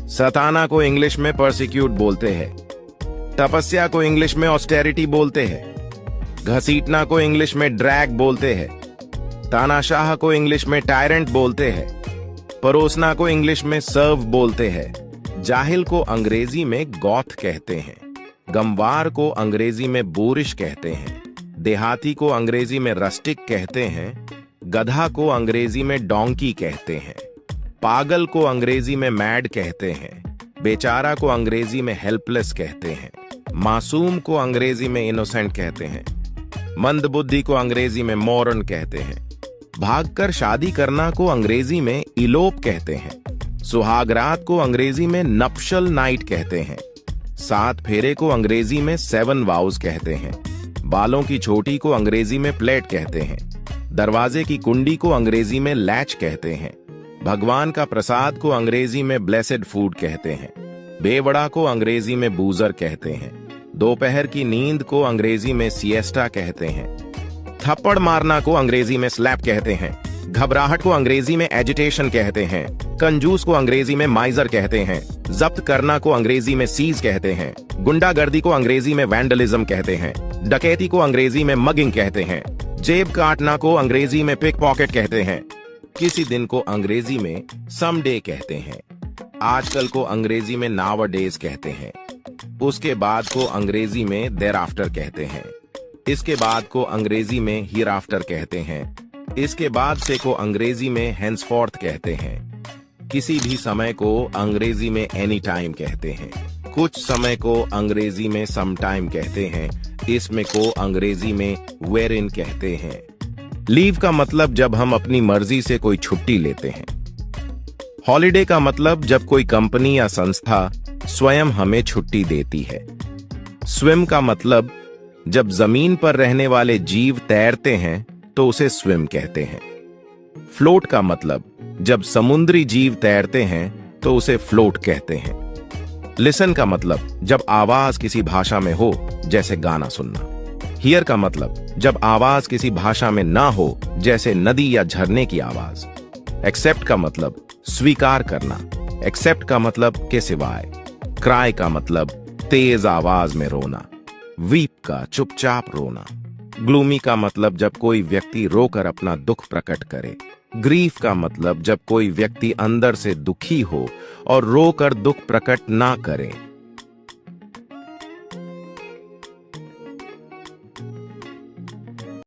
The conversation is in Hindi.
सताना को इंग्लिश में परसिक्यूट बोलते हैं। तपस्या को इंग्लिश में ऑस्टेरिटी बोलते हैं। घसीटना को इंग्लिश में ड्रैग बोलते हैं। तानाशाह को इंग्लिश में टायरेंट बोलते हैं। परोसना को इंग्लिश में सर्व बोलते हैं। जाहिल को अंग्रेजी में गॉथ कहते हैं। गमवार को अंग्रेजी में बोरिश कहते हैं। देहाती को अंग्रेजी में रस्टिक कहते हैं। गधा को अंग्रेजी में डोंकी कहते हैं। पागल को अंग्रेजी में मैड कहते हैं। बेचारा को अंग्रेजी में हेल्पलेस कहते हैं। मासूम को अंग्रेजी में इनोसेंट कहते हैं। मंदबुद्धि को अंग्रेजी में मॉरन कहते हैं। भागकर शादी करना को अंग्रेजी में इलोप कहते हैं। सुहागरात को अंग्रेजी में नप्शल नाइट कहते हैं। 7 फेरे को अंग्रेजी में 7 वाउज कहते हैं। बालों की छोटी को अंग्रेजी में प्लेट कहते हैं। दरवाजे की कुंडी को अंग्रेजी में लैच कहते हैं। भगवान का प्रसाद को अंग्रेजी में ब्लेसेड फूड कहते हैं। बेवड़ा को अंग्रेजी में बूजर कहते हैं। दोपहर की नींद को अंग्रेजी में सिएस्टा कहते हैं। थप्पड़ मारना को अंग्रेजी में स्लैप कहते हैं। घबराहट को अंग्रेजी में एजिटेशन कहते हैं। कंजूस को अंग्रेजी में माइजर कहते हैं। जब्त करना को अंग्रेजी में सीज कहते हैं। गुंडागर्दी को अंग्रेजी में वैंडलिज्म कहते हैं। डकैती को अंग्रेजी में मगिंग कहते हैं। जेब काटना को अंग्रेजी में पिक पॉकेट कहते हैं। किसी दिन को अंग्रेजी में समडे कहते हैं। आजकल को अंग्रेजी में नाउअडेज कहते हैं। उसके बाद को अंग्रेजी में देयर आफ्टर कहते हैं। इसके बाद को अंग्रेजी में हियर आफ्टर कहते हैं। इसके बाद से को अंग्रेजी में हेंसफोर्थ कहते हैं। किसी भी समय को अंग्रेजी में एनी टाइम कहते हैं। कुछ समय को अंग्रेजी में सम टाइम कहते हैं। इसमें को अंग्रेजी में वेर इन कहते हैं। लीव का मतलब जब हम अपनी मर्जी से कोई छुट्टी लेते हैं। हॉलिडे का मतलब जब कोई कंपनी या संस्था स्वयं हमें छुट्टी देती है। स्विम का मतलब जब जमीन पर रहने वाले जीव तैरते हैं तो उसे स्विम कहते हैं। फ्लोट का मतलब जब समुद्री जीव तैरते हैं तो उसे फ्लोट कहते हैं। लिसन का मतलब जब आवाज किसी भाषा में हो, जैसे गाना सुनना। हियर का मतलब जब आवाज किसी भाषा में ना हो, जैसे नदी या झरने की आवाज। एक्सेप्ट का मतलब स्वीकार करना। एक्सेप्ट का मतलब के सिवाय। क्राई का मतलब तेज आवाज में रोना। वीप का चुपचाप रोना। ग्लूमी का मतलब जब कोई व्यक्ति रोकर अपना दुख प्रकट करे। ग्रीफ का मतलब जब कोई व्यक्ति अंदर से दुखी हो और रोकर दुख प्रकट ना करे।